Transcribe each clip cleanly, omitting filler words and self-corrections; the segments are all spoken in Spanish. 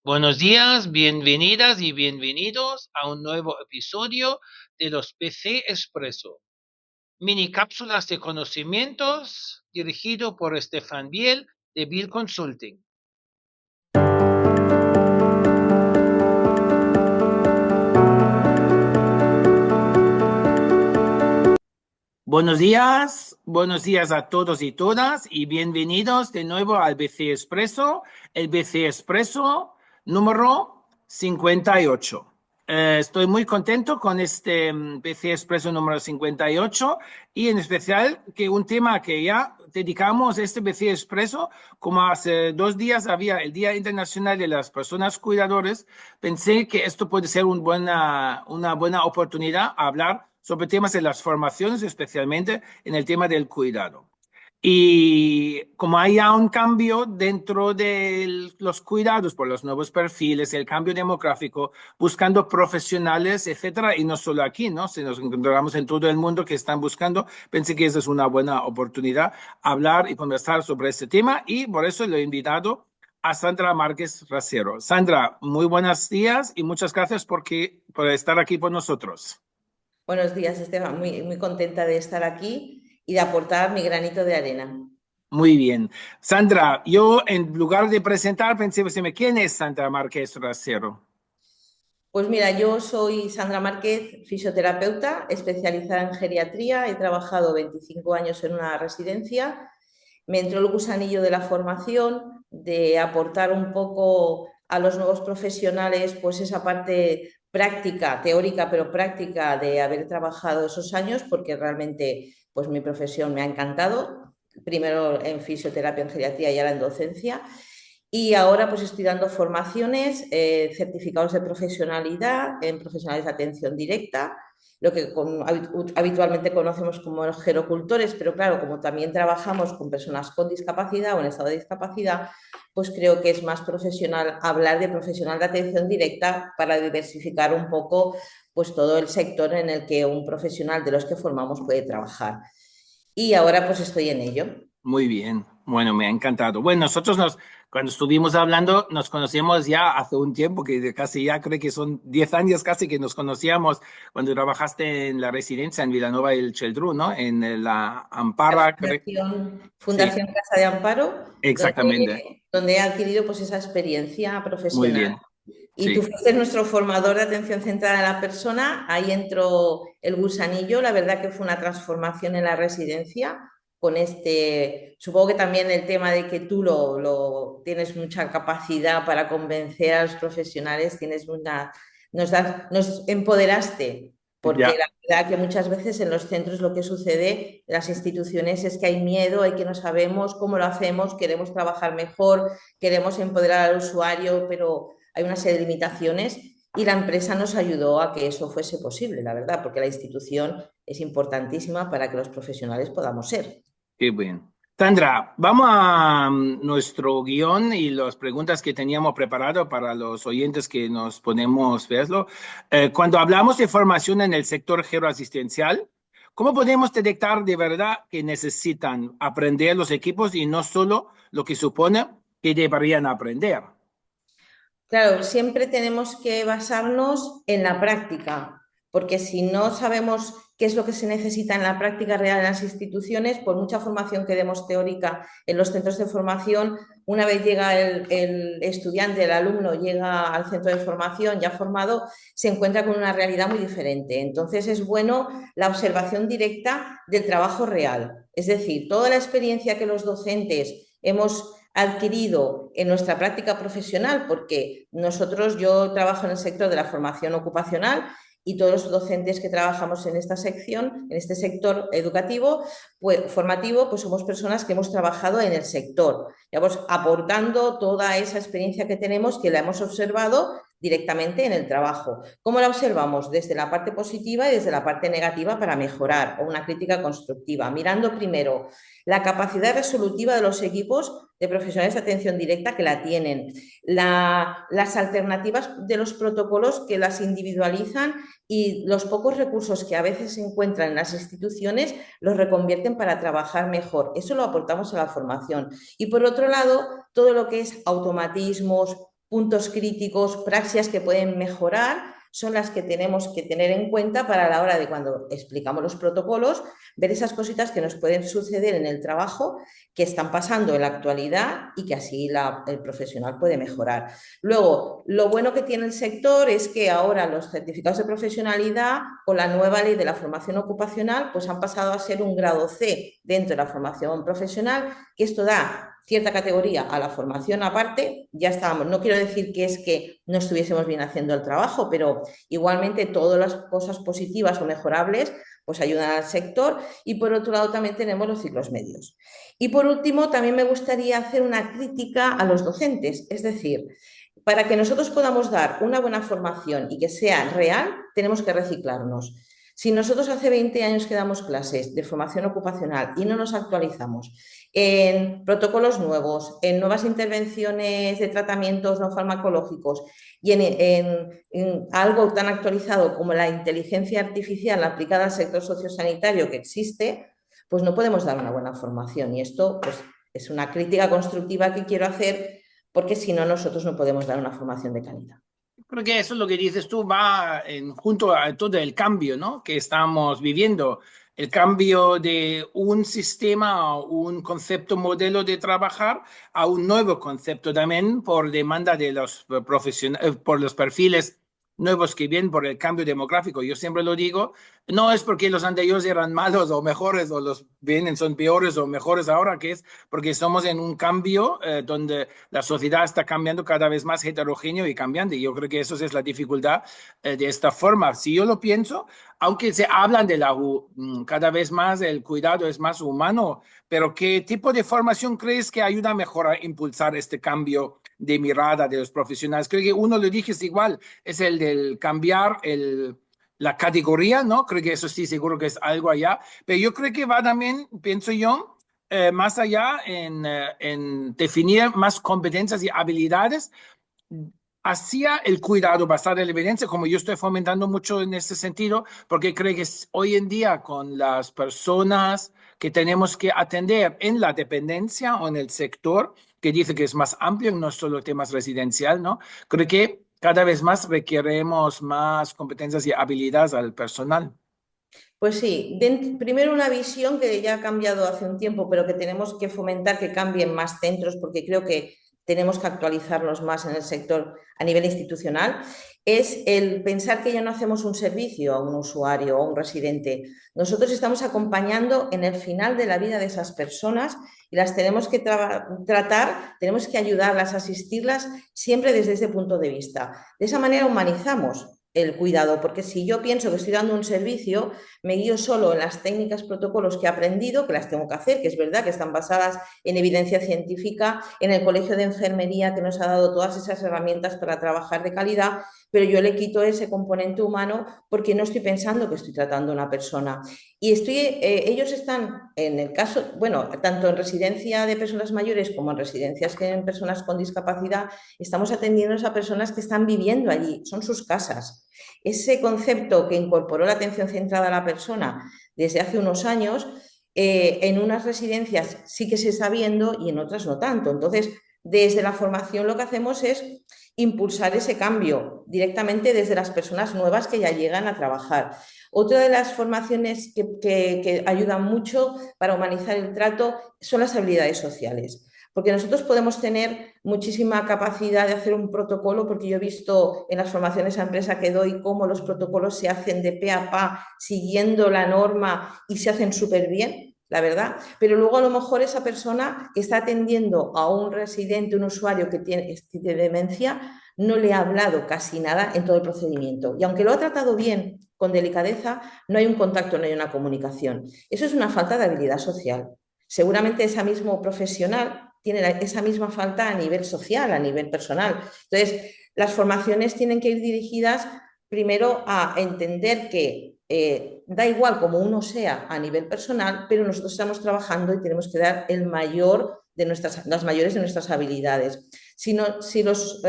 Buenos días, bienvenidas y bienvenidos a un nuevo episodio de los PC Expreso, mini cápsulas de conocimientos dirigido por Stefan Biel de Biel Consulting. Buenos días a todos y todas y bienvenidos de nuevo al BC Expreso, el BC Expreso número 58. Estoy muy contento con este BC Expreso número 58 y en especial que un tema que ya dedicamos este BC Expreso, como hace 2 días había el Día Internacional de las Personas Cuidadoras, pensé que esto puede ser una buena oportunidad a hablar sobre temas de las formaciones, especialmente en el tema del cuidado. Y como hay ya un cambio dentro de los cuidados por los nuevos perfiles, el cambio demográfico, buscando profesionales, etcétera, y no solo aquí, ¿no? Si nos encontramos en todo el mundo que están buscando, pensé que esa es una buena oportunidad hablar y conversar sobre este tema y por eso lo he invitado a Sandra Márquez Racero. Sandra, muy buenos días y muchas gracias por estar aquí con nosotros. Buenos días, Esteban. Muy contenta de estar aquí y de aportar mi granito de arena. Muy bien. Sandra, yo en lugar de presentar, pensé, pues, ¿quién es Sandra Márquez Racero? Pues mira, yo soy Sandra Márquez, fisioterapeuta especializada en geriatría. He trabajado 25 años en una residencia. Me entró el gusanillo de la formación, de aportar un poco a los nuevos profesionales, pues esa parte práctica, teórica, pero práctica de haber trabajado esos años, porque realmente pues mi profesión me ha encantado. Primero en fisioterapia, en geriatría y ahora en docencia. Y ahora pues estoy dando formaciones, certificados de profesionalidad en profesionales de atención directa, lo que habitualmente conocemos como los gerocultores, pero claro, como también trabajamos con personas con discapacidad o en estado de discapacidad, pues creo que es más profesional hablar de profesional de atención directa para diversificar un poco pues todo el sector en el que un profesional de los que formamos puede trabajar. Y ahora pues estoy en ello. Muy bien. Bueno, me ha encantado. Bueno, cuando estuvimos hablando, nos conocíamos ya hace un tiempo, que casi ya creo que son 10 años casi que nos conocíamos cuando trabajaste en la residencia en Vilanova del Geltrú, ¿no? En la La Ampara, sí, Fundación Casa de Amparo, exactamente. donde he adquirido pues esa experiencia Muy profesional. bien, Y tú sí. fuiste nuestro formador de atención centrada en la persona, ahí entró el gusanillo, la verdad que fue una transformación en la residencia con supongo que también el tema de que tú tienes mucha capacidad para convencer a los profesionales, nos empoderaste, porque Ya. la verdad que muchas veces en los centros lo que sucede, en las instituciones, es que hay miedo, hay que no sabemos cómo lo hacemos, queremos trabajar mejor, queremos empoderar al usuario, pero hay una serie de limitaciones y la empresa nos ayudó a que eso fuese posible, la verdad, porque la institución es importantísima para que los profesionales podamos ser. Qué bien. Sandra, vamos a nuestro guión y las preguntas que teníamos preparado para los oyentes que nos ponemos verlo. Cuando hablamos de formación en el sector geroasistencial, ¿cómo podemos detectar de verdad que necesitan aprender los equipos y no solo lo que supone que deberían aprender? Claro, siempre tenemos que basarnos en la práctica, porque si no sabemos qué es lo que se necesita en la práctica real en las instituciones, por mucha formación que demos teórica en los centros de formación, una vez llega el estudiante, el alumno llega al centro de formación ya formado, se encuentra con una realidad muy diferente. Entonces es bueno la observación directa del trabajo real, es decir, toda la experiencia que los docentes hemos adquirido en nuestra práctica profesional, porque yo trabajo en el sector de la formación ocupacional y todos los docentes que trabajamos en esta sección, en este sector educativo, pues, formativo, pues somos personas que hemos trabajado en el sector, digamos, aportando toda esa experiencia que tenemos, que la hemos observado directamente en el trabajo. ¿Cómo la observamos? Desde la parte positiva y desde la parte negativa para mejorar, o una crítica constructiva, mirando primero la capacidad resolutiva de los equipos de profesionales de atención directa que la tienen, las alternativas de los protocolos que las individualizan y los pocos recursos que a veces se encuentran en las instituciones los reconvierten para trabajar mejor. Eso lo aportamos a la formación. Y por otro lado, todo lo que es automatismos, puntos críticos, praxias que pueden mejorar, son las que tenemos que tener en cuenta para la hora de cuando explicamos los protocolos, ver esas cositas que nos pueden suceder en el trabajo, que están pasando en la actualidad y que así el profesional puede mejorar. Luego, lo bueno que tiene el sector es que ahora los certificados de profesionalidad, con la nueva ley de la formación ocupacional, pues han pasado a ser un grado C dentro de la formación profesional, que esto da cierta categoría a la formación aparte. Ya estábamos, no quiero decir que es que no estuviésemos bien haciendo el trabajo, pero igualmente todas las cosas positivas o mejorables pues ayudan al sector, y por otro lado también tenemos los ciclos medios. Y por último, también me gustaría hacer una crítica a los docentes, es decir, para que nosotros podamos dar una buena formación y que sea real, tenemos que reciclarnos. Si nosotros hace 20 años que damos clases de formación ocupacional y no nos actualizamos en protocolos nuevos, en nuevas intervenciones de tratamientos no farmacológicos y en algo tan actualizado como la inteligencia artificial aplicada al sector sociosanitario que existe, pues no podemos dar una buena formación. Y esto pues, es una crítica constructiva que quiero hacer, porque si no, nosotros no podemos dar una formación de calidad. Creo que eso es lo que dices tú, va junto a todo el cambio, ¿no? Que estamos viviendo. El cambio de un sistema, un concepto, modelo de trabajar a un nuevo concepto también por demanda de los profesionales, por los perfiles nuevos que vienen por el cambio demográfico. Yo siempre lo digo, no es porque los anteriores eran malos o mejores o los vienen son peores o mejores ahora, que es porque estamos en un cambio donde la sociedad está cambiando cada vez más heterogéneo y cambiante. Y yo creo que eso es la dificultad de esta forma. Si yo lo pienso, aunque se hablan de cada vez más el cuidado es más humano, pero ¿qué tipo de formación crees que ayuda mejor a impulsar este cambio de mirada de los profesionales? Creo que uno lo dije es igual, es el del cambiar la categoría, ¿no? Creo que eso sí, seguro que es algo allá, pero yo creo que va también, pienso yo, más allá en definir más competencias y habilidades hacia el cuidado basado en la evidencia, como yo estoy fomentando mucho en este sentido, porque creo que hoy en día con las personas que tenemos que atender en la dependencia o en el sector, que dice que es más amplio, no solo temas residencial, ¿no? Creo que cada vez más requeremos más competencias y habilidades al personal. Pues sí, primero una visión que ya ha cambiado hace un tiempo, pero que tenemos que fomentar que cambien más centros, porque creo que tenemos que actualizarnos más en el sector a nivel institucional, es el pensar que ya no hacemos un servicio a un usuario o a un residente. Nosotros estamos acompañando en el final de la vida de esas personas y las tenemos que tratar, tenemos que ayudarlas, asistirlas siempre desde ese punto de vista. De esa manera humanizamos el cuidado, porque si yo pienso que estoy dando un servicio, me guío solo en las técnicas, protocolos que he aprendido, que las tengo que hacer, que es verdad que están basadas en evidencia científica, en el Colegio de Enfermería que nos ha dado todas esas herramientas para trabajar de calidad, pero yo le quito ese componente humano porque no estoy pensando que estoy tratando a una persona. Y ellos están, en el caso, bueno, tanto en residencia de personas mayores como en residencias que en personas con discapacidad, estamos atendiendo a personas que están viviendo allí, son sus casas. Ese concepto que incorporó la atención centrada a la persona desde hace unos años, en unas residencias sí que se está viendo y en otras no tanto. Entonces, desde la formación lo que hacemos es impulsar ese cambio directamente desde las personas nuevas que ya llegan a trabajar. Otra de las formaciones que ayudan mucho para humanizar el trato son las habilidades sociales. Porque nosotros podemos tener muchísima capacidad de hacer un protocolo, porque yo he visto en las formaciones a empresa que doy cómo los protocolos se hacen de pe a pa, siguiendo la norma y se hacen súper bien, la verdad. Pero luego a lo mejor esa persona que está atendiendo a un residente, un usuario que tiene demencia, no le ha hablado casi nada en todo el procedimiento. Y aunque lo ha tratado bien, con delicadeza, no hay un contacto, no hay una comunicación. Eso es una falta de habilidad social. Seguramente ese mismo profesional tiene esa misma falta a nivel social, a nivel personal. Entonces, las formaciones tienen que ir dirigidas primero a entender que da igual como uno sea a nivel personal, pero nosotros estamos trabajando y tenemos que dar las mayores de nuestras habilidades. Si los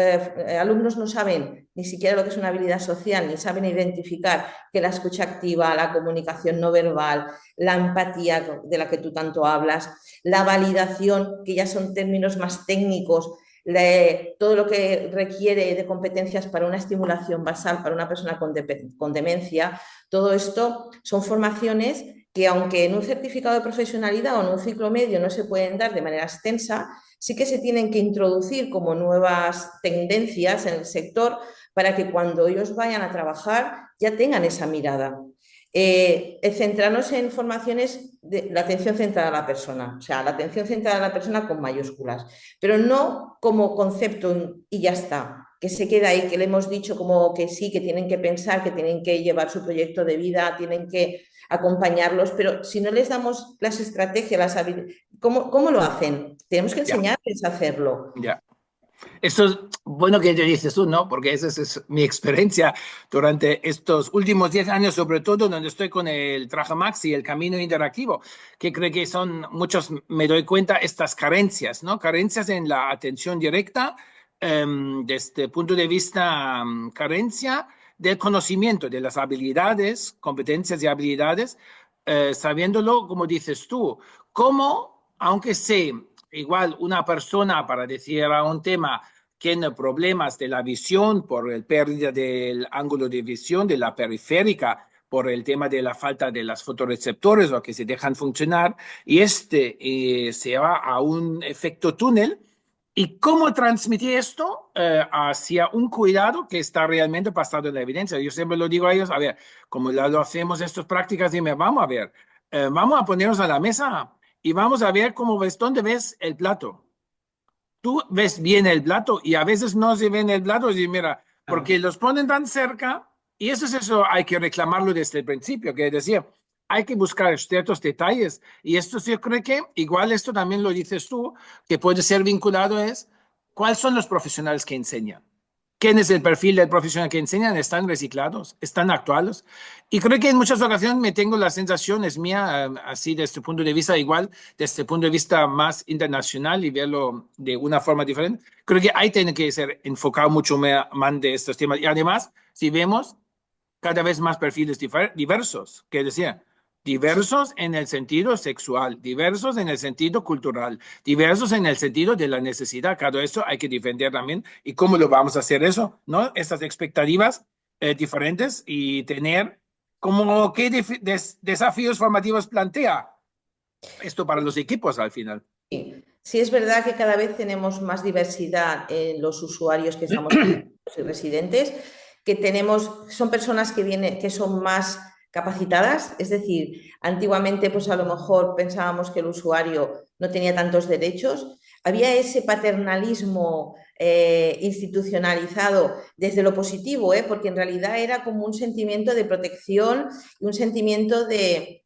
alumnos no saben ni siquiera lo que es una habilidad social, ni saben identificar que la escucha activa, la comunicación no verbal, la empatía de la que tú tanto hablas, la validación, que ya son términos más técnicos, todo lo que requiere de competencias para una estimulación basal para una persona con demencia, todo esto son formaciones que aunque en un certificado de profesionalidad o en un ciclo medio no se pueden dar de manera extensa, sí que se tienen que introducir como nuevas tendencias en el sector para que cuando ellos vayan a trabajar ya tengan esa mirada. Centrarnos en formaciones de la atención centrada a la persona, o sea, la atención centrada a la persona con mayúsculas, pero no como concepto y ya está, que se queda ahí, que le hemos dicho como que sí, que tienen que pensar, que tienen que llevar su proyecto de vida, tienen que acompañarlos, pero si no les damos las estrategias, las habilidades, ¿cómo lo hacen? Tenemos que Ya, enseñarles a hacerlo. ya. Esto es bueno que te dices tú, ¿no? Porque esa es mi experiencia durante estos últimos 10 años, sobre todo donde estoy con el Trajamax y el Camino Interactivo, que creo que son muchos, me doy cuenta, estas carencias, ¿no? Carencias en la atención directa, desde el punto de vista, carencia del conocimiento, de las habilidades, competencias y habilidades, sabiéndolo, como dices tú, cómo, aunque sé igual una persona, para decir a un tema, tiene problemas de la visión por el pérdida del ángulo de visión de la periférica, por el tema de la falta de las fotorreceptores o que se dejan funcionar, y se va a un efecto túnel. ¿Y cómo transmitir esto hacia un cuidado que está realmente basado en la evidencia? Yo siempre lo digo a ellos, a ver, como lo hacemos estas prácticas, dime, vamos a ver, vamos a ponernos a la mesa y vamos a ver cómo ves, dónde ves el plato. Tú ves bien el plato y a veces no se ve en el plato y mira, porque los ponen tan cerca y eso, hay que reclamarlo desde el principio, que decía, hay que buscar ciertos detalles y esto yo creo que igual esto también lo dices tú, que puede ser vinculado es, ¿cuáles son los profesionales que enseñan? ¿Quién es el perfil del profesional que enseñan? ¿Están reciclados? ¿Están actuales? Y creo que en muchas ocasiones me tengo la sensación, es mía, así desde este punto de vista igual, desde el punto de vista más internacional y verlo de una forma diferente, creo que ahí tiene que ser enfocado mucho más de estos temas. Y además, si vemos cada vez más perfiles diversos, que decía, diversos en el sentido sexual, diversos en el sentido cultural, diversos en el sentido de la necesidad. Cada eso hay que defender también. ¿Y cómo lo vamos a hacer eso? ¿No? Estas expectativas diferentes y tener como qué desafíos formativos plantea esto para los equipos al final. Sí, sí es verdad que cada vez tenemos más diversidad en los usuarios que estamos y residentes, que son personas que vienen, que son más capacitadas, es decir, antiguamente pues a lo mejor pensábamos que el usuario no tenía tantos derechos, había ese paternalismo institucionalizado desde lo positivo, porque en realidad era como un sentimiento de protección y un sentimiento de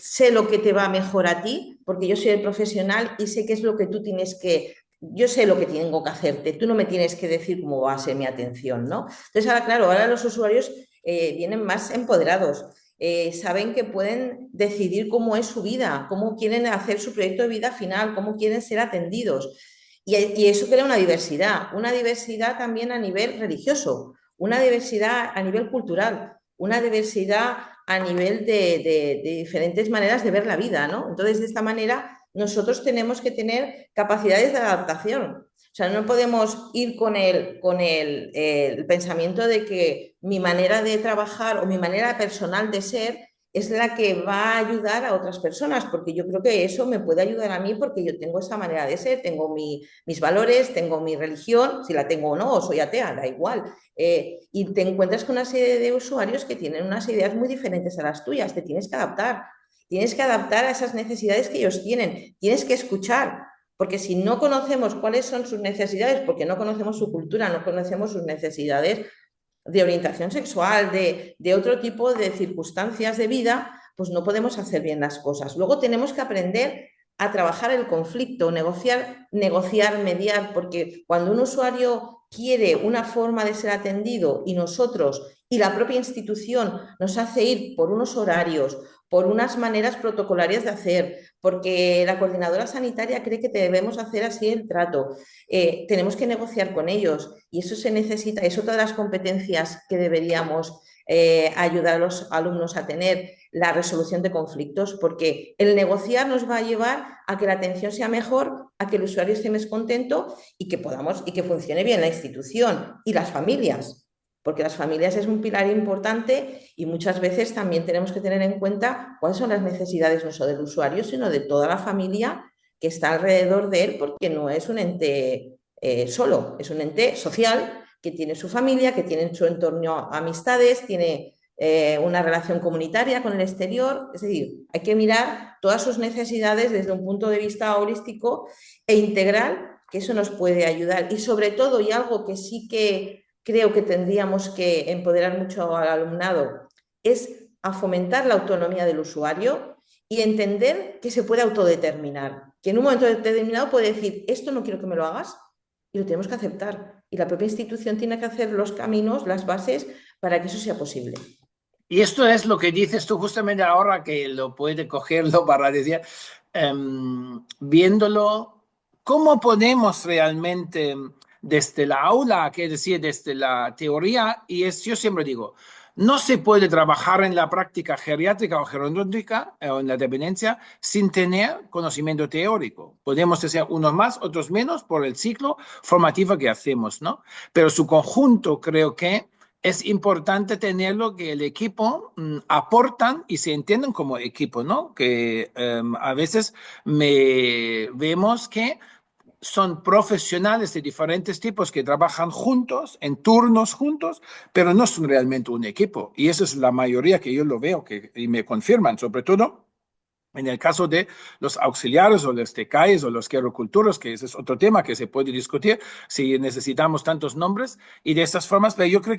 sé lo que te va mejor a ti, porque yo soy el profesional y sé qué es lo que tú tienes que, yo sé lo que tengo que hacerte, tú no me tienes que decir cómo va a ser mi atención, ¿no? Entonces ahora, claro, ahora los usuarios vienen más empoderados, saben que pueden decidir cómo es su vida, cómo quieren hacer su proyecto de vida final, cómo quieren ser atendidos. Y eso crea una diversidad también a nivel religioso, una diversidad a nivel cultural, una diversidad a nivel de diferentes maneras de ver la vida, ¿no? Entonces, de esta manera, nosotros tenemos que tener capacidades de adaptación. O sea, no podemos ir con el pensamiento de que mi manera de trabajar o mi manera personal de ser es la que va a ayudar a otras personas, porque yo creo que eso me puede ayudar a mí porque yo tengo esa manera de ser, tengo mis valores, tengo mi religión, si la tengo o no, o soy atea, da igual. Y te encuentras con una serie de usuarios que tienen unas ideas muy diferentes a las tuyas, te tienes que adaptar a esas necesidades que ellos tienen, tienes que escuchar, porque si no conocemos cuáles son sus necesidades, porque no conocemos su cultura, no conocemos sus necesidades de orientación sexual, de otro tipo de circunstancias de vida, pues no podemos hacer bien las cosas. Luego tenemos que aprender a trabajar el conflicto, negociar, mediar, porque cuando un usuario quiere una forma de ser atendido y nosotros y la propia institución nos hace ir por unos horarios, por unas maneras protocolarias de hacer, porque la coordinadora sanitaria cree que debemos hacer así el trato, tenemos que negociar con ellos y eso se necesita, es otra de las competencias que deberíamos ayudar a los alumnos a tener la resolución de conflictos, porque el negociar nos va a llevar a que la atención sea mejor, a que el usuario esté más contento y que podamos y que funcione bien la institución y las familias. Porque las familias es un pilar importante y muchas veces también tenemos que tener en cuenta cuáles son las necesidades no solo del usuario, sino de toda la familia que está alrededor de él, porque no es un ente solo, es un ente social que tiene su familia, que tiene en su entorno amistades, tiene una relación comunitaria con el exterior. Es decir, hay que mirar todas sus necesidades desde un punto de vista holístico e integral, que eso nos puede ayudar. Y sobre todo, y algo que sí que creo que tendríamos que empoderar mucho al alumnado, es a fomentar la autonomía del usuario y entender que se puede autodeterminar, que en un momento determinado puede decir, esto no quiero que me lo hagas, y lo tenemos que aceptar. Y la propia institución tiene que hacer los caminos, las bases, para que eso sea posible. Y esto es lo que dices tú justamente ahora, que lo puede cogerlo para decir, viéndolo, ¿cómo podemos realmente desde la aula, que es decir, desde la teoría, y es, yo siempre digo, no se puede trabajar en la práctica geriátrica o gerontológica o en la dependencia sin tener conocimiento teórico. Podemos ser unos más, otros menos por el ciclo formativo que hacemos, ¿no? Pero su conjunto creo que es importante tenerlo, que el equipo aportan y se entienden como equipo, ¿no? Que a veces vemos que son profesionales de diferentes tipos que trabajan juntos, en turnos juntos, pero no son realmente un equipo. Y esa es la mayoría que yo lo veo y me confirman, sobre todo en el caso de los auxiliares o los TKIs o los gerocultores, que ese es otro tema que se puede discutir si necesitamos tantos nombres y de estas formas, pero yo creo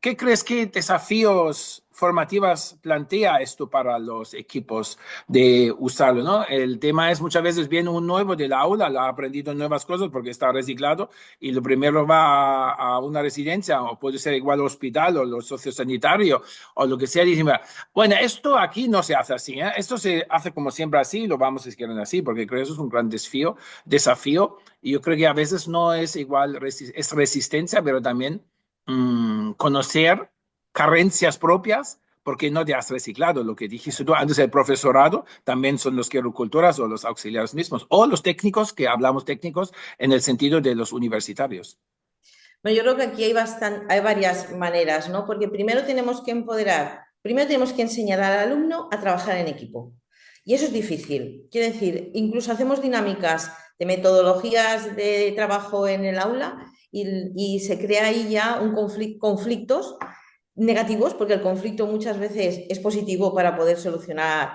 ¿qué crees que desafíos formativas plantea esto para los equipos de usarlo, ¿no? El tema es muchas veces viene un nuevo de la aula, lo ha aprendido nuevas cosas porque está reciclado y lo primero va a una residencia o puede ser igual hospital o lo sociosanitario o lo que sea, y dice, bueno, esto aquí no se hace así, ¿eh? Esto se hace como siempre así y lo vamos a hacer así, porque creo que eso es un gran desafío, y yo creo que a veces no es igual, es resistencia, pero también conocer carencias propias, porque no te has reciclado. Lo que dijiste tú antes, el profesorado también son los gerocultoras o los auxiliares mismos, o los técnicos, que hablamos técnicos en el sentido de los universitarios. Bueno, yo creo que aquí hay varias maneras, ¿no? Porque primero tenemos que empoderar, primero tenemos que enseñar al alumno a trabajar en equipo. Y eso es difícil. Quiero decir, incluso hacemos dinámicas de metodologías de trabajo en el aula y se crea ahí ya conflictos negativos, porque el conflicto muchas veces es positivo para poder solucionar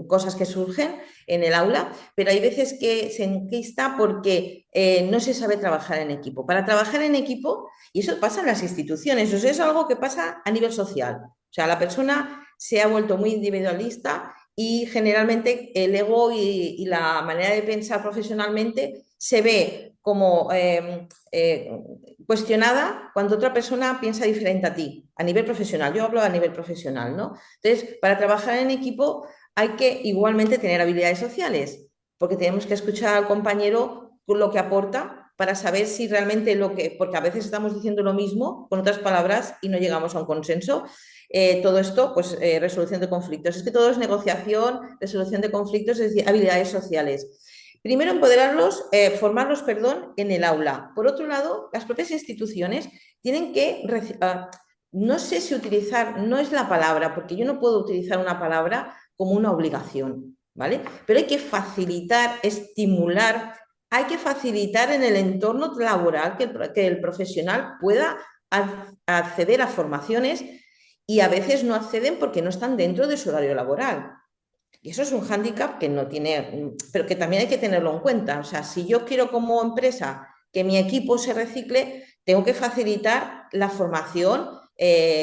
cosas que surgen en el aula, pero hay veces que se enquista porque no se sabe trabajar en equipo. Para trabajar en equipo, y eso pasa en las instituciones, o sea, es algo que pasa a nivel social. O sea, la persona se ha vuelto muy individualista y generalmente el ego y la manera de pensar profesionalmente se ve como cuestionada cuando otra persona piensa diferente a ti, a nivel profesional. Yo hablo a nivel profesional, ¿no? Entonces, para trabajar en equipo hay que igualmente tener habilidades sociales, porque tenemos que escuchar al compañero lo que aporta para saber si realmente porque a veces estamos diciendo lo mismo con otras palabras y no llegamos a un consenso. Todo esto, pues resolución de conflictos. Es que todo es negociación, resolución de conflictos, es decir, habilidades sociales. Primero, empoderarlos, formarlos, perdón, en el aula. Por otro lado, las propias instituciones tienen que, no sé si utilizar, no es la palabra, porque yo no puedo utilizar una palabra como una obligación, ¿vale? Pero hay que facilitar, estimular, hay que facilitar en el entorno laboral que el profesional pueda acceder a formaciones, y a veces no acceden porque no están dentro de su horario laboral. Y eso es un hándicap que no tiene, pero que también hay que tenerlo en cuenta. O sea, si yo quiero como empresa que mi equipo se recicle, tengo que facilitar la formación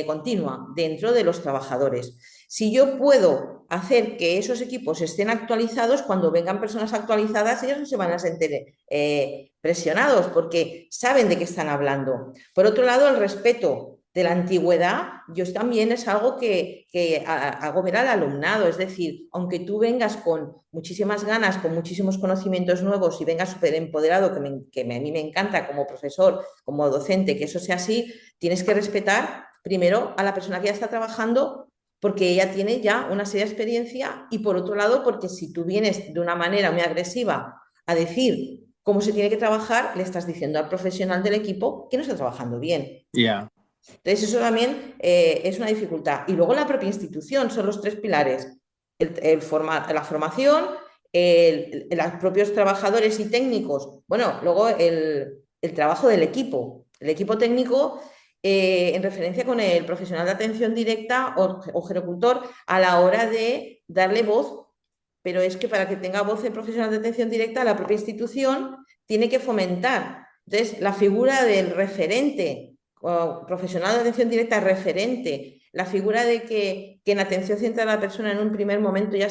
continua dentro de los trabajadores. Si yo puedo hacer que esos equipos estén actualizados, cuando vengan personas actualizadas, ellos no se van a sentir presionados porque saben de qué están hablando. Por otro lado, el respeto. de la antigüedad, yo también es algo que hago ver al alumnado. Es decir, aunque tú vengas con muchísimas ganas, con muchísimos conocimientos nuevos y vengas súper empoderado, a mí me encanta como profesor, como docente, que eso sea así, tienes que respetar primero a la persona que ya está trabajando porque ella tiene ya una seria experiencia y por otro lado, porque si tú vienes de una manera muy agresiva a decir cómo se tiene que trabajar, le estás diciendo al profesional del equipo que no está trabajando bien. Ya. Entonces, eso también es una dificultad. Y luego la propia institución, son los tres pilares. La formación, los propios trabajadores y técnicos, bueno, luego el trabajo del equipo. El equipo técnico, en referencia con el profesional de atención directa o gerocultor, a la hora de darle voz. Pero es que para que tenga voz el profesional de atención directa, la propia institución tiene que fomentar. Entonces, la figura del referente profesional de atención directa referente, la figura de que en atención centrada a la persona en un primer momento ya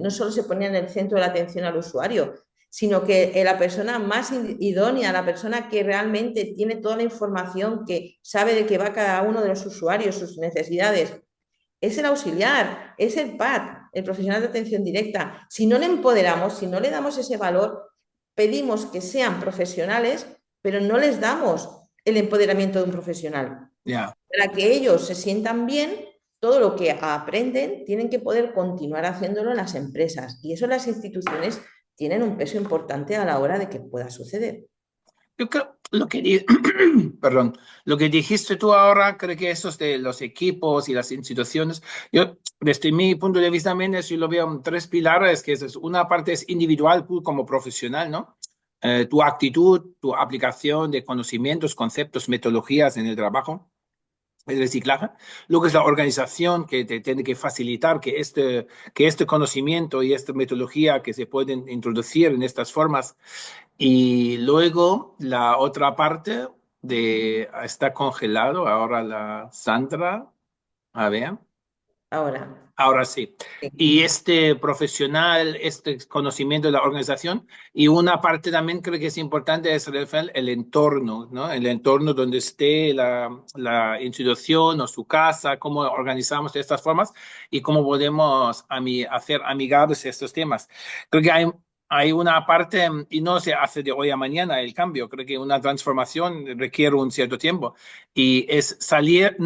no solo se ponía en el centro de la atención al usuario, sino que la persona más idónea, la persona que realmente tiene toda la información, que sabe de qué va cada uno de los usuarios, sus necesidades, es el auxiliar, es el PAD, el profesional de atención directa. Si no le empoderamos, si no le damos ese valor, pedimos que sean profesionales, pero no les damos el empoderamiento de un profesional. Yeah. Para que ellos se sientan bien, todo lo que aprenden tienen que poder continuar haciéndolo en las empresas. Y eso las instituciones tienen un peso importante a la hora de que pueda suceder. Yo creo perdón, lo que dijiste tú ahora, creo que eso es de los equipos y las instituciones. Yo, desde mi punto de vista, también yo lo veo en tres pilares, que es una parte es individual, tú como profesional, ¿no? Tu actitud, tu aplicación de conocimientos, conceptos, metodologías en el trabajo, el reciclaje. Luego es la organización que te tiene que facilitar que este conocimiento y esta metodología que se pueden introducir en estas formas. Y luego la otra parte de está congelado ahora la Sandra. A ver. Ahora. Ahora sí. Y este profesional, este conocimiento de la organización, y una parte también creo que es importante es el entorno, ¿no? El entorno donde esté la institución o su casa, cómo organizamos de estas formas y cómo podemos hacer amigables estos temas. Creo que hay una parte, y no se hace de hoy a mañana el cambio, creo que una transformación requiere un cierto tiempo, y es salir.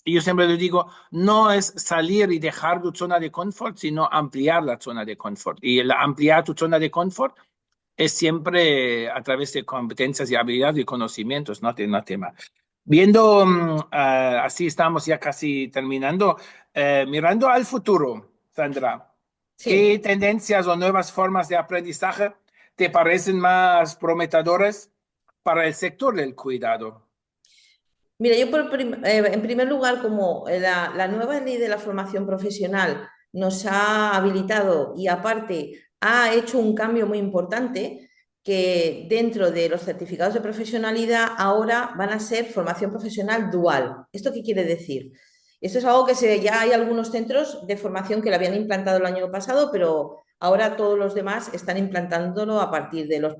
Yo siempre le digo, no es salir y dejar tu zona de confort, sino ampliar la zona de confort. Y ampliar tu zona de confort es siempre a través de competencias y habilidades y conocimientos, ¿no? No tema. Viendo, así estamos ya casi terminando, mirando al futuro, Sandra, Sí. ¿qué tendencias o nuevas formas de aprendizaje te parecen más prometedoras para el sector del cuidado? Mira, yo en primer lugar, como la nueva ley de la formación profesional nos ha habilitado y aparte ha hecho un cambio muy importante, que dentro de los certificados de profesionalidad ahora van a ser formación profesional dual. ¿Esto qué quiere decir? Esto es algo que ya hay algunos centros de formación que lo habían implantado el año pasado, pero ahora todos los demás están implantándolo a partir de los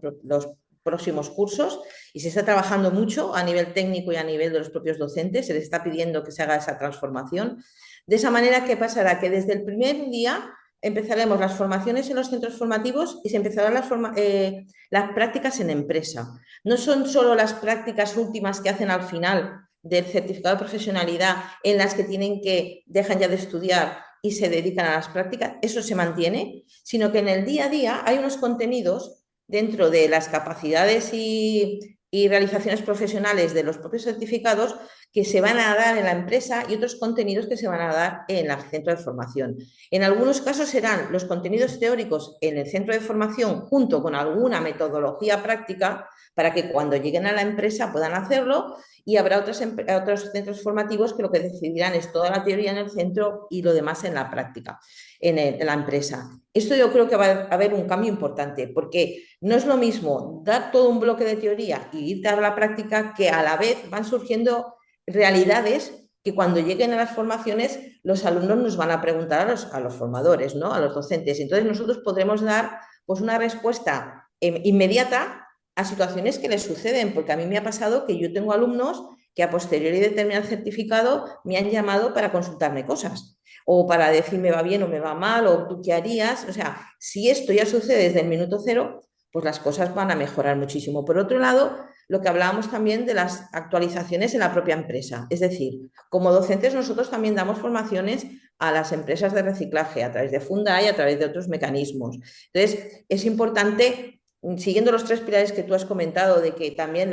próximos cursos y se está trabajando mucho a nivel técnico y a nivel de los propios docentes, se les está pidiendo que se haga esa transformación. De esa manera, ¿qué pasará? Que desde el primer día empezaremos las formaciones en los centros formativos y se empezarán las prácticas en empresa. No son solo las prácticas últimas que hacen al final del certificado de profesionalidad en las que dejan ya de estudiar y se dedican a las prácticas, eso se mantiene, sino que en el día a día hay unos contenidos dentro de las capacidades y realizaciones profesionales de los propios certificados que se van a dar en la empresa y otros contenidos que se van a dar en el centro de formación. En algunos casos serán los contenidos teóricos en el centro de formación junto con alguna metodología práctica para que cuando lleguen a la empresa puedan hacerlo, y habrá otros centros formativos que lo que decidirán es toda la teoría en el centro y lo demás en la práctica, en la empresa. Esto yo creo que va a haber un cambio importante, porque no es lo mismo dar todo un bloque de teoría y irte a la práctica, que a la vez van surgiendo realidades que cuando lleguen a las formaciones los alumnos nos van a preguntar a los formadores, ¿no? A los docentes. Entonces nosotros podremos dar pues, una respuesta inmediata a situaciones que les suceden, porque a mí me ha pasado que yo tengo alumnos que a posteriori de terminar el certificado me han llamado para consultarme cosas o para decir me va bien o me va mal o tú qué harías. O sea, si esto ya sucede desde el minuto cero, pues las cosas van a mejorar muchísimo. Por otro lado, lo que hablábamos también de las actualizaciones en la propia empresa. Es decir, como docentes nosotros también damos formaciones a las empresas de reciclaje a través de Fundai y a través de otros mecanismos. Entonces, es importante, siguiendo los 3 pilares que tú has comentado, de que también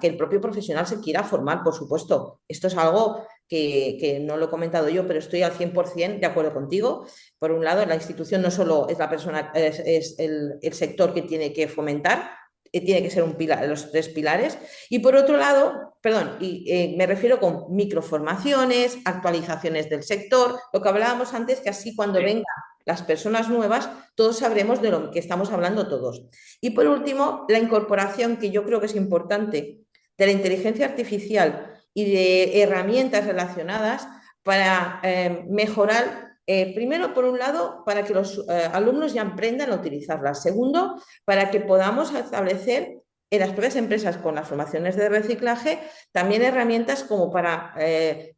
que el propio profesional se quiera formar, por supuesto. Esto es algo que no lo he comentado yo, pero estoy al 100% de acuerdo contigo. Por un lado, la institución no solo es la persona, es el sector que tiene que fomentar, tiene que ser un pilar, los 3 pilares. Y por otro lado, perdón, me refiero con microformaciones, actualizaciones del sector, lo que hablábamos antes, que así cuando vengan las personas nuevas, todos sabremos de lo que estamos hablando todos. Y por último, la incorporación, que yo creo que es importante, de la inteligencia artificial y de herramientas relacionadas para mejorar, primero, por un lado, para que los alumnos ya aprendan a utilizarlas. Segundo, para que podamos establecer en las propias empresas con las formaciones de reciclaje también herramientas como para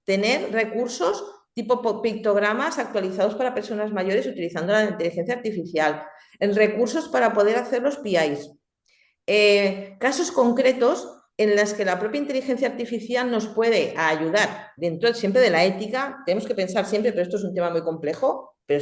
tener recursos tipo pictogramas actualizados para personas mayores utilizando la inteligencia artificial, recursos para poder hacer los PIs, casos concretos en los que la propia inteligencia artificial nos puede ayudar dentro siempre de la ética. Tenemos que pensar siempre, pero esto es un tema muy complejo, pero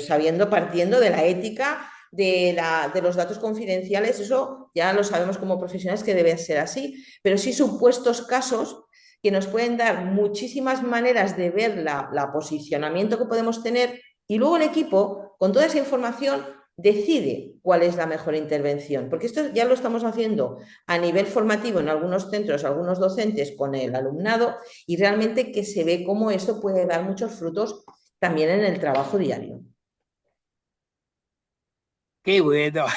partiendo de la ética, de los datos confidenciales, eso ya lo sabemos como profesionales que debe ser así, pero sí supuestos casos que nos pueden dar muchísimas maneras de ver la posicionamiento que podemos tener y luego el equipo, con toda esa información, decide cuál es la mejor intervención, porque esto ya lo estamos haciendo a nivel formativo en algunos centros, algunos docentes con el alumnado y realmente que se ve cómo esto puede dar muchos frutos también en el trabajo diario. Qué bueno.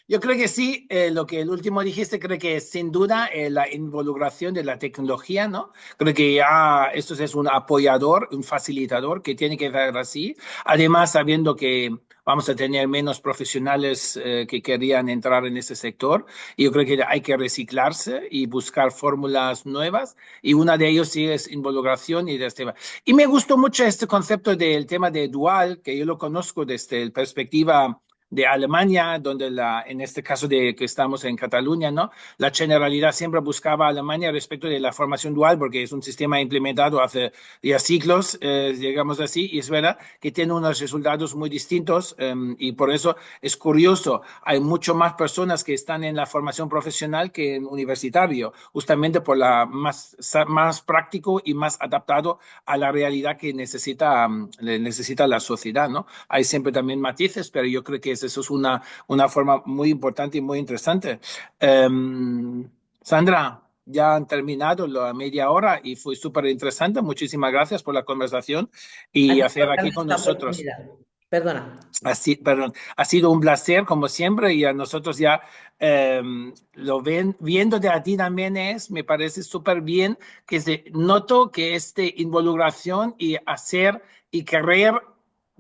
Yo creo que sí, lo que el último dijiste, creo que sin duda la involucración de la tecnología, ¿no? Creo que ya esto es un apoyador, un facilitador que tiene que ser así. Además, sabiendo que vamos a tener menos profesionales que querían entrar en ese sector, y yo creo que hay que reciclarse y buscar fórmulas nuevas, y una de ellos sí es involucración y de este. Y me gustó mucho este concepto del tema de dual, que yo lo conozco desde la perspectiva de Alemania, donde en este caso de que estamos en Cataluña, ¿no? La Generalidad siempre buscaba a Alemania respecto de la formación dual, porque es un sistema implementado hace ya siglos, digamos así, y es verdad que tiene unos resultados muy distintos, y por eso es curioso, hay mucho más personas que están en la formación profesional que en universitario, justamente por la más práctico y más adaptado a la realidad que necesita la sociedad, ¿no? Hay siempre también matices, pero yo creo que eso es una forma muy importante y muy interesante. Sandra, ya han terminado la media hora y fue súper interesante. Muchísimas gracias por la conversación A y ti hacer por aquí darme con esta nosotros. oportunidad. Perdona. Así, perdón, ha sido un placer como siempre y a nosotros ya viendo de a ti también me parece súper bien que noto que este involucración y hacer y querer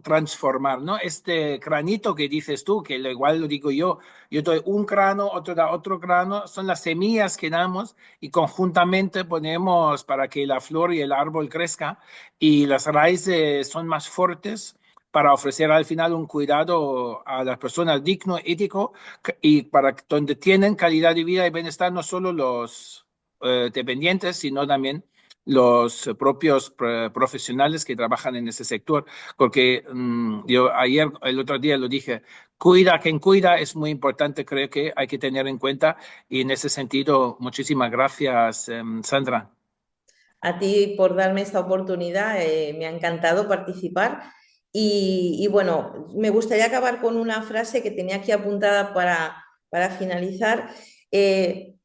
transformar, ¿no? Este granito que dices tú, que igual lo digo yo doy un grano, otro da otro grano, son las semillas que damos y conjuntamente ponemos para que la flor y el árbol crezca y las raíces son más fuertes para ofrecer al final un cuidado a las personas digno, ético y para donde tienen calidad de vida y bienestar no solo los dependientes, sino también los propios profesionales que trabajan en ese sector. Porque yo ayer, el otro día lo dije, cuida quien cuida es muy importante, creo que hay que tener en cuenta y en ese sentido, muchísimas gracias, Sandra. A ti por darme esta oportunidad, me ha encantado participar bueno, me gustaría acabar con una frase que tenía aquí apuntada para finalizar. Eh,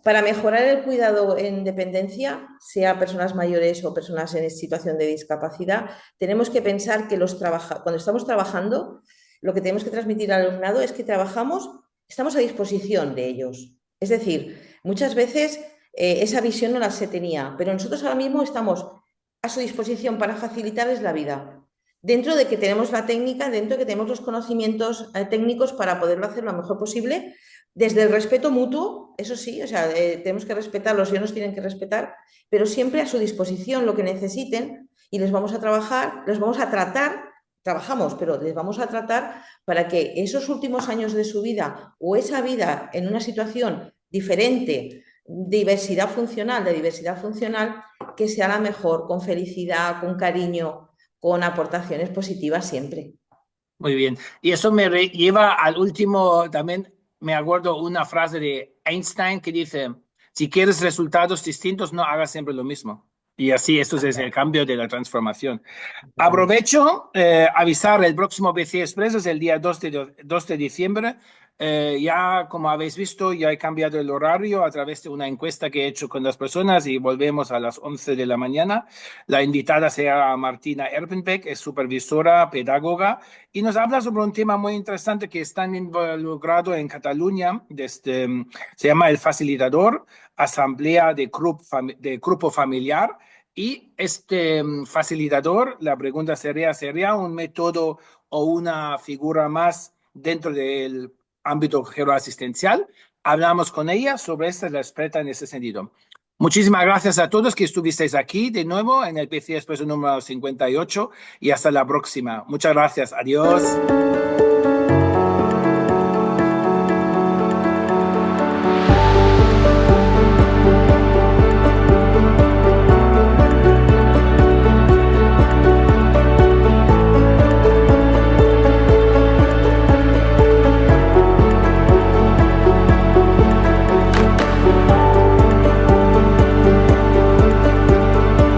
para mejorar el cuidado en dependencia, sea personas mayores o personas en situación de discapacidad, tenemos que pensar que cuando estamos trabajando, lo que tenemos que transmitir al alumnado es que estamos a disposición de ellos. Es decir, muchas veces esa visión no la se tenía, pero nosotros ahora mismo estamos a su disposición para facilitarles la vida. dentro de que tenemos la técnica, dentro de que tenemos los conocimientos técnicos para poderlo hacer lo mejor posible, desde el respeto mutuo, eso sí, o sea, tenemos que respetar, los nos tienen que respetar, pero siempre a su disposición lo que necesiten y les vamos a trabajar, les vamos a tratar, trabajamos, pero les vamos a tratar para que esos últimos años de su vida o esa vida en una situación diferente, de diversidad funcional, que sea la mejor, con felicidad, con cariño, con aportaciones positivas siempre. Muy bien. Y eso me lleva al último, también me acuerdo una frase de Einstein que dice, si quieres resultados distintos, no hagas siempre lo mismo. Y así, esto es el cambio de la transformación. Aprovecho avisar, el próximo BC Express es el día 2 de diciembre. Ya, como habéis visto, ya he cambiado el horario a través de una encuesta que he hecho con las personas y volvemos a las 11 de la mañana. La invitada será Martina Erpenbeck, es supervisora, pedagoga, y nos habla sobre un tema muy interesante que está involucrado en Cataluña. Se llama el facilitador, asamblea de grupo familiar. Y este facilitador, la pregunta sería un método o una figura más dentro del ámbito geroasistencial. Hablamos con ella sobre esta, la experta en ese sentido. Muchísimas gracias a todos que estuvisteis aquí de nuevo en el PC Expreso número 58 y hasta la próxima. Muchas gracias. Adiós.